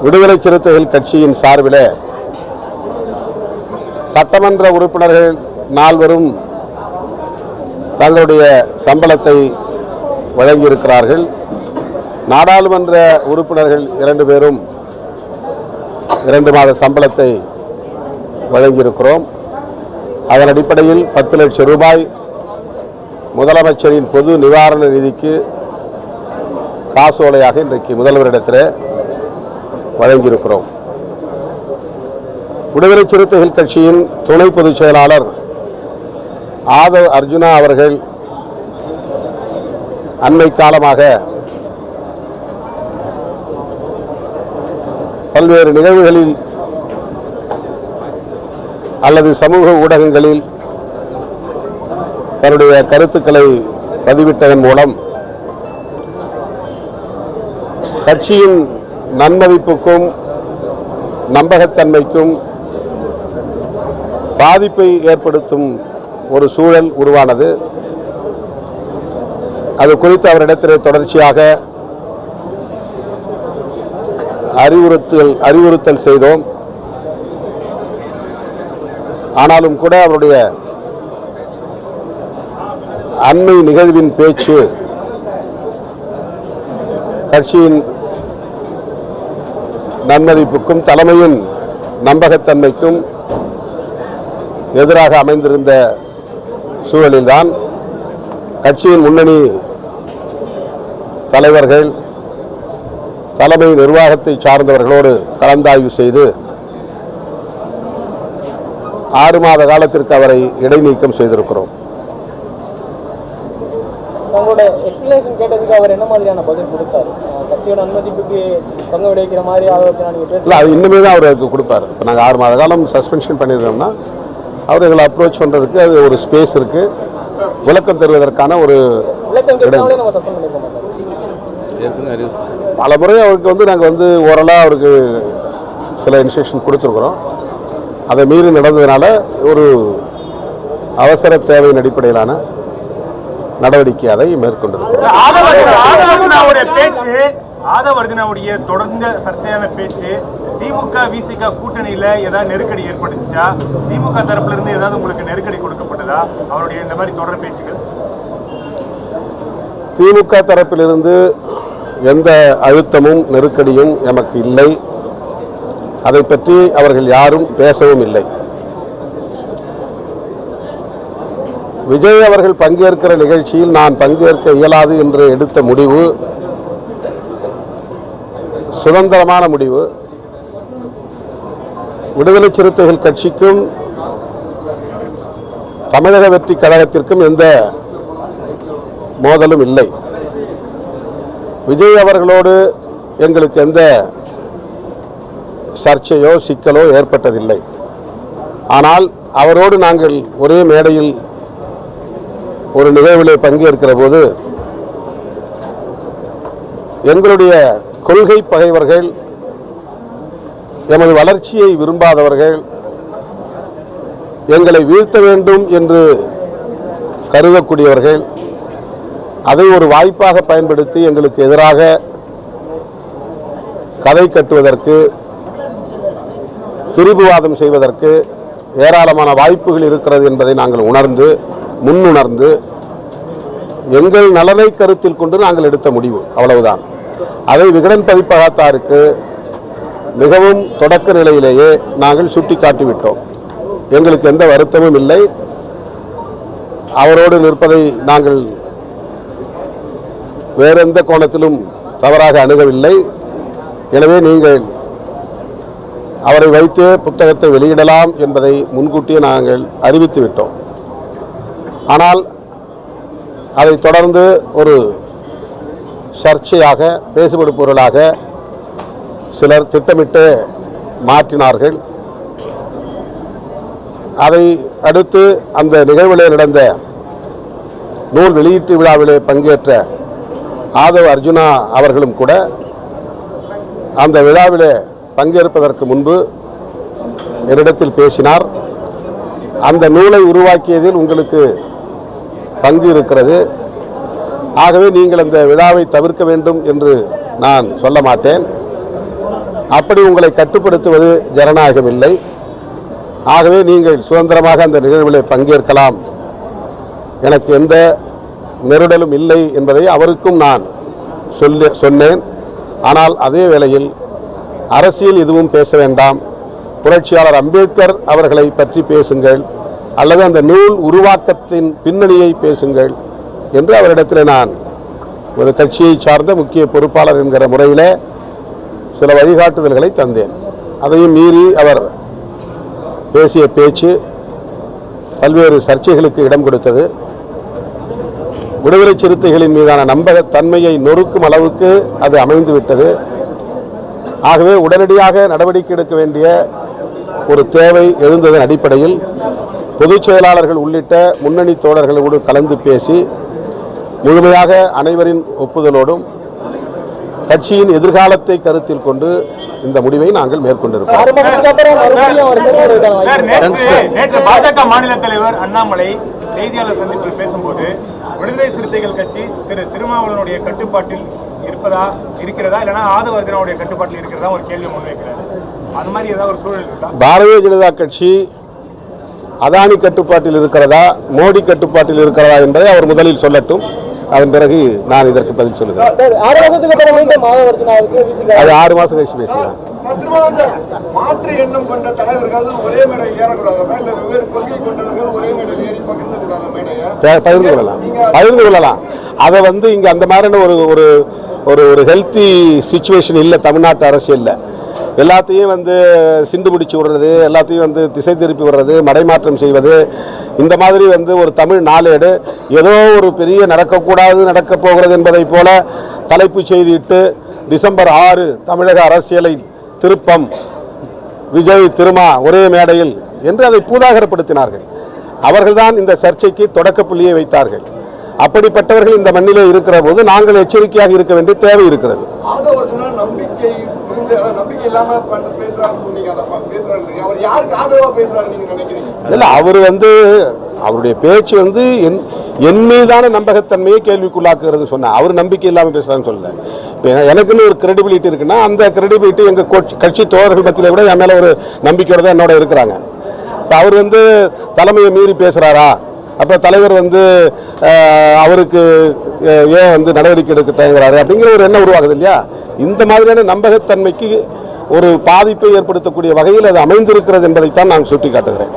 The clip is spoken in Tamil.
விடுதலை சிறுத்தைகள் கட்சியின் சார்பில் சட்டமன்ற உறுப்பினர்கள் 4 தங்களுடைய சம்பளத்தை வழங்கியிருக்கிறார்கள். நாடாளுமன்ற உறுப்பினர்கள் 2 பேரும் 2 மாத சம்பளத்தை வழங்கியிருக்கிறோம். அதன் அடிப்படையில் 10 லட்சம் ரூபாய் முதலமைச்சரின் பொது நிவாரண நிதிக்கு காசோலையாக இன்றைக்கு முதல்வரிடத்தில் வழங்கியிருக்கிறோம். விடுதலை சிறுத்தைகள் கட்சியின் துணை பொதுச் செயலாளர் ஆதவ் அர்ஜுனா அவர்கள் அண்மை காலமாக பல்வேறு நிகழ்வுகளில் அல்லது சமூக ஊடகங்களில் தன்னுடைய கருத்துக்களை பதிவிட்டதன் மூலம் கட்சியின் நன்மதிப்புக்கும் நம்பகத்தன்மைக்கும் பாதிப்பை ஏற்படுத்தும் ஒரு சூழல் உருவானது. அது குறித்து அவரிடத்தில் தொடர்ச்சியாக அறிவுறுத்தல் செய்தோம். ஆனாலும் கூட அவருடைய அண்மை நிகழ்வின் பேச்சு கட்சியின் நன்மதிப்புக்கும் தலைமையின் நம்பகத்தன்மைக்கும் எதிராக அமைந்திருந்த சூழலில்தான் கட்சியின் முன்னணி தலைவர்கள் தலைமை நிர்வாகத்தை சார்ந்தவர்களோடு கலந்தாய்வு செய்து 6 மாத காலத்திற்கு அவரை இடைநீக்கம் செய்திருக்கிறோம். உங்களுடைய எக்ஸ்பிளனேஷன் கேட்டதுக்கு அவர் என்ன மாதிரியான பதில் கொடுத்தார்? கட்சியோட அனுமதிப்புக்கு பங்கு விளைவிக்கிற மாதிரி ஆலோசனை நீங்கள் பேசல, அது இன்னுமே தான் அவருக்கு கொடுப்பார். இப்போ நாங்கள் 6 மாத காலம் சஸ்பென்ஷன் பண்ணியிருக்கோம்னா அவர் எங்களை அப்ரோச் பண்ணுறதுக்கு அது ஒரு ஸ்பேஸ் இருக்குது. விளக்கம் தருவதற்கான ஒரு பல முறை அவருக்கு நாங்கள் ஓரலாக அவருக்கு சில இன்ஸ்ட்ரக்ஷன் கொடுத்துருக்குறோம். அதை மீறி நடந்ததுனால ஒரு அவசர தேவையின் அடிப்படையிலான நடவடிக்கை அதை மேற்கொண்டிருக்கிறோம். ஆதவர்ஜுனாவுடைய தொடர்ந்த சர்ச்சையான பேச்சு திமுக விசிக கூட்டணியில ஏதாவது நெருக்கடி ஏற்பட்டுச்சா? திமுக தரப்புல இருந்து ஏதாவது உங்களுக்கு நெருக்கடி கொடுக்கப்பட்டதா அவருடைய இந்த மாதிரி தொடர் பேச்சுகள்? திமுக தரப்பிலிருந்து எந்த அழுத்தமும் நெருக்கடியும் எமக்கு இல்லை. அதை பற்றி அவர்கள் யாரும் பேசவும் இல்லை. விஜய் அவர்கள் பங்கேற்கிற நிகழ்ச்சியில் நான் பங்கேற்க இயலாது என்று எடுத்த முடிவு சுதந்திரமான முடிவு. விடுதலை சிறுத்தைகள் கட்சிக்கும் தமிழக வெற்றி கழகத்திற்கும் எந்த மோதலும் இல்லை. விஜய் அவர்களோடு எங்களுக்கு எந்த சர்ச்சையோ சிக்கலோ ஏற்பட்டதில்லை. ஆனால் அவரோடு நாங்கள் ஒரே மேடையில் ஒரு நிகழ்வில் பங்கேற்கிற போது எங்களுடைய கொள்கை பகைவர்கள், எமது வளர்ச்சியை விரும்பாதவர்கள், எங்களை வீழ்த்த வேண்டும் என்று கருதக்கூடியவர்கள் அதை ஒரு வாய்ப்பாக பயன்படுத்தி எங்களுக்கு எதிராக கதை கட்டுவதற்கு, திரிபுவாதம் செய்வதற்கு ஏராளமான வாய்ப்புகள் இருக்கிறது என்பதை நாங்கள் முன்னுணர்ந்து எங்கள் நலனை கருத்தில் கொண்டு நாங்கள் எடுத்த முடிவு, அவ்வளவுதான். அதை விகடன் பதிப்பகத்தாருக்கு மிகவும் தொடக்க நிலையிலேயே நாங்கள் சுட்டிக்காட்டிவிட்டோம். எங்களுக்கு எந்த வருத்தமும் இல்லை. அவரோடு நிற்பதை நாங்கள் வேறு எந்த கோணத்திலும் தவறாக அணுகவில்லை. எனவே நீங்கள் அவரை வைத்தே புத்தகத்தை வெளியிடலாம் என்பதை முன்கூட்டியே நாங்கள் அறிவித்து விட்டோம். ஆனால் அதை தொடர்ந்து ஒரு சர்ச்சையாக, பேசுபடு பொருளாக சிலர் திட்டமிட்டு மாற்றினார்கள். அதை அடுத்து அந்த நிகழ்விலே நடந்த நூல் வெளியீட்டு விழாவிலே பங்கேற்ற ஆதவ் அர்ஜுனா அவர்களும் கூட அந்த விழாவிலே பங்கேற்பதற்கு முன்பு என்னிடத்தில் பேசினார். அந்த நூலை உருவாக்கியதில் உங்களுக்கு பங்கு இருக்கிறது, ஆகவே நீங்கள் அந்த விழாவை தவிர்க்க வேண்டும் என்று நான் சொல்ல மாட்டேன். அப்படி உங்களை கட்டுப்படுத்துவது ஜனநாயகம் இல்லை. ஆகவே நீங்கள் சுதந்திரமாக அந்த நிகழ்வில் பங்கேற்கலாம், எனக்கு எந்த நெருடலும் இல்லை என்பதை அவருக்கும் நான் சொன்னேன். ஆனால் அதே வேளையில் அரசியல் எதுவும் பேச வேண்டாம், புரட்சியாளர் அம்பேத்கர் அவர்களை பற்றி பேசுங்கள் அல்லது அந்த நூல் உருவாக்கத்தின் பின்னணியை பேசுங்கள் என்று அவரிடத்தில் நான் ஒரு கட்சியை சார்ந்த முக்கிய பொறுப்பாளர் என்கிற முறையில் சில வழிகாட்டுதல்களை தந்தேன். அதையும் மீறி அவர் பேசிய பேச்சு பல்வேறு சர்ச்சைகளுக்கு இடம் கொடுத்தது. விடுதலை சிறுத்தைகளின் மீதான நம்பகத்தன்மையை நொறுக்கும் அளவுக்கு அது அமைந்துவிட்டது. ஆகவே உடனடியாக நடவடிக்கை எடுக்க வேண்டிய ஒரு தேவை எழுந்ததன் அடிப்படையில் பொதுச் செயலாளர்கள் உள்ளிட்ட முன்னணி தோழர்களோடு கலந்து பேசி முழுமையாக அனைவரின் ஒப்புதலோடும் கட்சியின் எதிர்காலத்தை கருத்தில் கொண்டு இந்த முடிவை நாங்கள் மேற்கொண்டிருக்கிறோம். நேற்று பாஜக மாநில தலைவர் அண்ணாமலை செய்தியாளர் சந்திப்பில் பேசும்போது விடுதலை சிறுத்தைகள் கட்சி திருமாவளவனுடைய கட்டுப்பாட்டில் இருக்கிறதா இல்லைன்னா ஆதவர்தனுடைய கட்டுப்பாட்டில் இருக்கிறதா ஒரு கேள்வி முன்வைக்கிறார். அது மாதிரி ஏதாவது ஒரு சூழல் இருக்கா? பாரதிய ஜனதா கட்சி அதானி கட்டுப்பாட்டில் இருக்கிறதா மோடி கட்டுப்பாட்டில் இருக்கிறதா என்பதை அவர் முதலில் சொல்லட்டும், அதன் பிறகு நான் இதற்கு பதில் சொல்லுகிறேன். அது 6 மாசம் கழிச்சு பேசுகிறேன். மாற்று எண்ணம் கொண்ட தலைவர்கள் ஒரே மேடை ஏறக்கூடாது, வெவ்வேறு கொள்கை கொண்டவர்கள் ஒரே மேடையில் ஏறி பகிர்ந்து பகிர்ந்து கொள்ளலாம். அதை இங்க அந்த மாதிரியான ஒரு ஒரு ஒரு ஹெல்த்தி சிச்சுவேஷன் இல்லை தமிழ்நாட்டு அரசியல்ல. எல்லாத்தையும் சிண்டு பிடிச்சி விடுறது, எல்லாத்தையும் திசை திருப்பி விடுறது, மடைமாற்றம் செய்வது, இந்த மாதிரி ஒரு தமிழ் நாளேடு ஏதோ ஒரு பெரிய நடக்கப் போகிறது என்பதை போல தலைப்பு செய்திட்டு டிசம்பர் 6 தமிழக அரசியலை திருப்பம், விஜய் திருமா ஒரே மேடையில் என்று அதை பூதாகரப்படுத்தினார்கள். அவர்கள்தான் இந்த சர்ச்சைக்கு தொடக்க புள்ளியை வைத்தார்கள். அப்படிப்பட்டவர்கள் இந்த மண்ணிலே இருக்கிற போது நாங்கள் எச்சரிக்கையாக இருக்க வேண்டிய தேவை இருக்கிறது. அவர் அவருடைய பேச்சு என் மீதான நம்பகத்தன்மையை கேள்விக்குள்ளாக்குறது சொன்ன. அவர் நம்பிக்கை இல்லாமல் பேசுறான்னு சொல்லல. இப்போ எனக்குன்னு ஒரு கிரெடிபிலிட்டி இருக்குன்னா அந்த கிரெடிபிலிட்டி எங்கள் கட்சி தோழர்கள் மத்தியில் கூட என் மேலே ஒரு நம்பிக்கையோட தான் என்னோட இருக்கிறாங்க. இப்போ அவர் தலைமையை மீறி பேசுகிறாரா, அப்போ தலைவர் அவருக்கு ஏன் நடவடிக்கை எடுக்க தயங்குறாரு அப்படிங்கிற ஒரு எண்ணம் உருவாகுது இல்லையா? இந்த மாதிரியான நம்பகத்தன்மைக்கு ஒரு பாதிப்பை ஏற்படுத்தக்கூடிய வகையில் அது அமைந்திருக்கிறது என்பதைத்தான் நான் சுட்டி காட்டுகிறேன்.